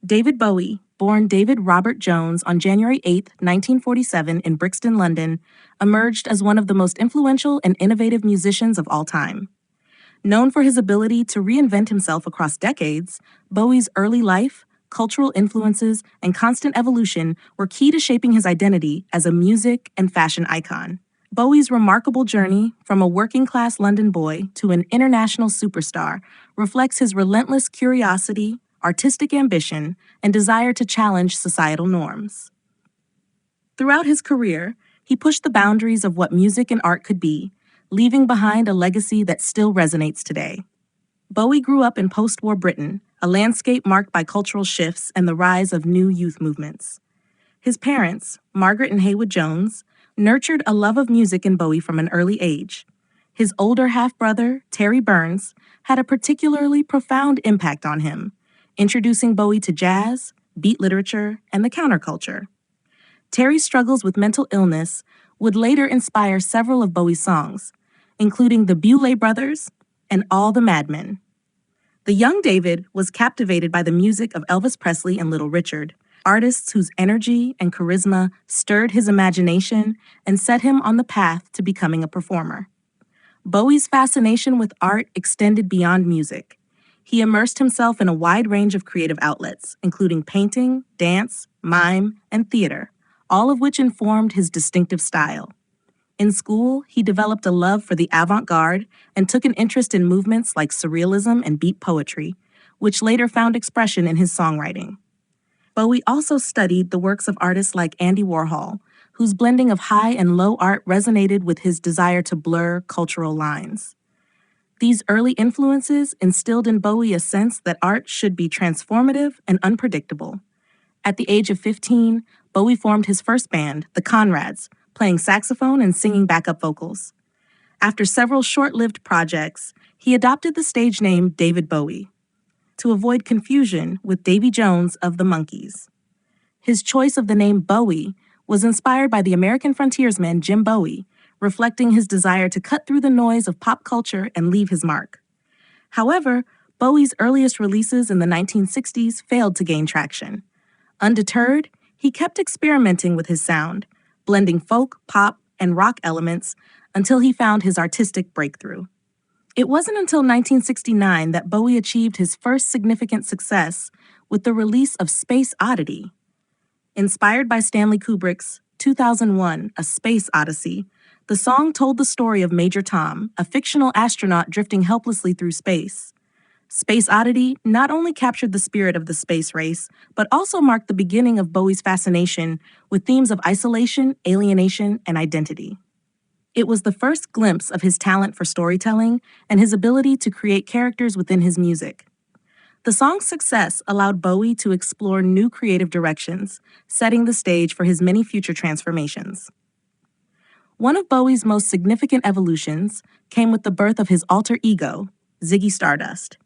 David Bowie, born David Robert Jones on January 8, 1947 in Brixton, London, emerged as one of the most influential and innovative musicians of all time. Known for his ability to reinvent himself across decades, Bowie's early life, cultural influences, and constant evolution were key to shaping his identity as a music and fashion icon. Bowie's remarkable journey from a working-class London boy to an international superstar reflects his relentless curiosity, artistic ambition, and desire to challenge societal norms. Throughout his career, he pushed the boundaries of what music and art could be, leaving behind a legacy that still resonates today. Bowie grew up in post-war Britain, a landscape marked by cultural shifts and the rise of new youth movements. His parents, Margaret and Haywood Jones, nurtured a love of music in Bowie from an early age. His older half-brother, Terry Burns, had a particularly profound impact on him, introducing Bowie to jazz, beat literature, and the counterculture. Terry's struggles with mental illness would later inspire several of Bowie's songs, including the Bewlay Brothers and All the Madmen. The young David was captivated by the music of Elvis Presley and Little Richard, artists whose energy and charisma stirred his imagination and set him on the path to becoming a performer. Bowie's fascination with art extended beyond music. He immersed himself in a wide range of creative outlets, including painting, dance, mime, and theater, all of which informed his distinctive style. In school, he developed a love for the avant-garde and took an interest in movements like surrealism and beat poetry, which later found expression in his songwriting. Bowie also studied the works of artists like Andy Warhol, whose blending of high and low art resonated with his desire to blur cultural lines. These early influences instilled in Bowie a sense that art should be transformative and unpredictable. At the age of 15, Bowie formed his first band, the Conrads, playing saxophone and singing backup vocals. After several short-lived projects, he adopted the stage name David Bowie to avoid confusion with Davy Jones of the Monkees. His choice of the name Bowie was inspired by the American frontiersman Jim Bowie, reflecting his desire to cut through the noise of pop culture and leave his mark. However, Bowie's earliest releases in the 1960s failed to gain traction. Undeterred, he kept experimenting with his sound, blending folk, pop, and rock elements until he found his artistic breakthrough. It wasn't until 1969 that Bowie achieved his first significant success with the release of Space Oddity. Inspired by Stanley Kubrick's 2001: A Space Odyssey, the song told the story of Major Tom, a fictional astronaut drifting helplessly through space. Space Oddity not only captured the spirit of the space race, but also marked the beginning of Bowie's fascination with themes of isolation, alienation, and identity. It was the first glimpse of his talent for storytelling and his ability to create characters within his music. The song's success allowed Bowie to explore new creative directions, setting the stage for his many future transformations. One of Bowie's most significant evolutions came with the birth of his alter ego, Ziggy Stardust.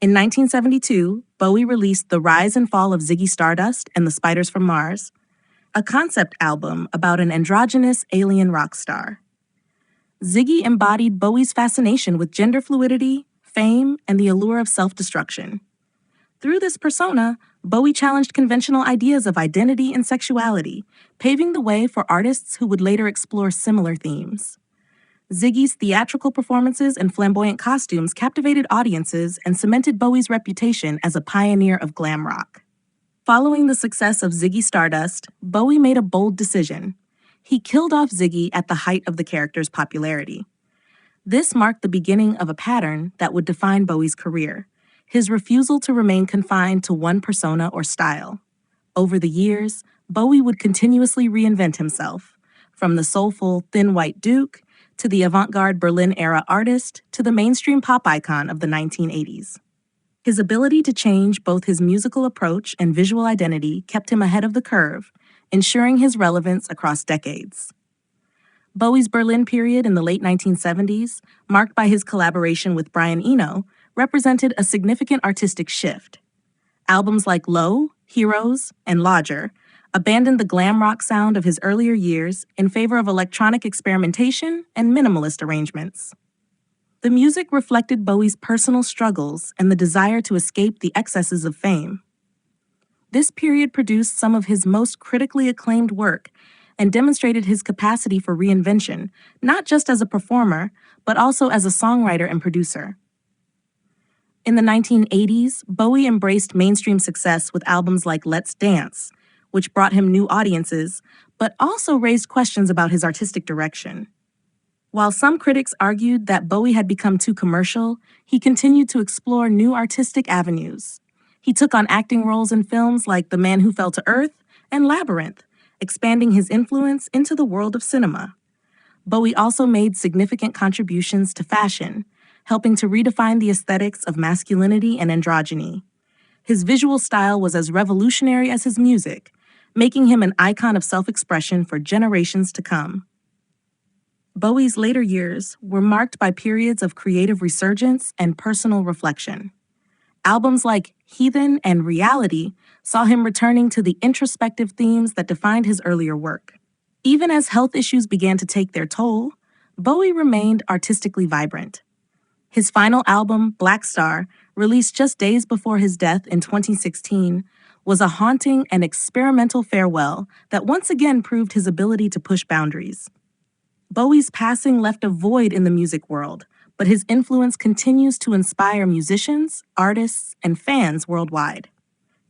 In 1972, Bowie released The Rise and Fall of Ziggy Stardust and the Spiders from Mars, a concept album about an androgynous alien rock star. Ziggy embodied Bowie's fascination with gender fluidity, fame, and the allure of self-destruction. Through this persona, Bowie challenged conventional ideas of identity and sexuality, paving the way for artists who would later explore similar themes. Ziggy's theatrical performances and flamboyant costumes captivated audiences and cemented Bowie's reputation as a pioneer of glam rock. Following the success of Ziggy Stardust, Bowie made a bold decision. He killed off Ziggy at the height of the character's popularity. This marked the beginning of a pattern that would define Bowie's career, his refusal to remain confined to one persona or style. Over the years, Bowie would continuously reinvent himself, from the soulful Thin White Duke to the avant-garde Berlin-era artist to the mainstream pop icon of the 1980s. His ability to change both his musical approach and visual identity kept him ahead of the curve, ensuring his relevance across decades. Bowie's Berlin period in the late 1970s, marked by his collaboration with Brian Eno, represented a significant artistic shift. Albums like Low, Heroes, and Lodger abandoned the glam rock sound of his earlier years in favor of electronic experimentation and minimalist arrangements. The music reflected Bowie's personal struggles and the desire to escape the excesses of fame. This period produced some of his most critically acclaimed work and demonstrated his capacity for reinvention, not just as a performer, but also as a songwriter and producer. In the 1980s, Bowie embraced mainstream success with albums like Let's Dance, which brought him new audiences, but also raised questions about his artistic direction. While some critics argued that Bowie had become too commercial, he continued to explore new artistic avenues. He took on acting roles in films like The Man Who Fell to Earth and Labyrinth, expanding his influence into the world of cinema. Bowie also made significant contributions to fashion, helping to redefine the aesthetics of masculinity and androgyny. His visual style was as revolutionary as his music, making him an icon of self-expression for generations to come. Bowie's later years were marked by periods of creative resurgence and personal reflection. Albums like Heathen and Reality saw him returning to the introspective themes that defined his earlier work. Even as health issues began to take their toll, Bowie remained artistically vibrant. His final album, Black Star, released just days before his death in 2016, was a haunting and experimental farewell that once again proved his ability to push boundaries. Bowie's passing left a void in the music world, but his influence continues to inspire musicians, artists, and fans worldwide.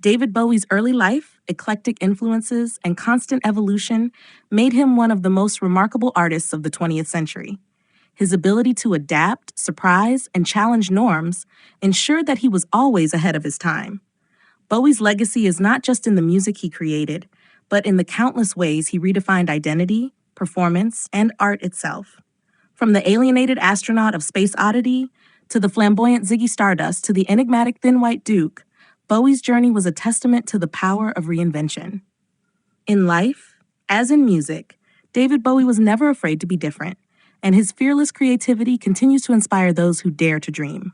David Bowie's early life, eclectic influences, and constant evolution made him one of the most remarkable artists of the 20th century. His ability to adapt, surprise, and challenge norms ensured that he was always ahead of his time. Bowie's legacy is not just in the music he created, but in the countless ways he redefined identity, performance, and art itself. From the alienated astronaut of Space Oddity to the flamboyant Ziggy Stardust to the enigmatic Thin White Duke, Bowie's journey was a testament to the power of reinvention. In life, as in music, David Bowie was never afraid to be different, and his fearless creativity continues to inspire those who dare to dream.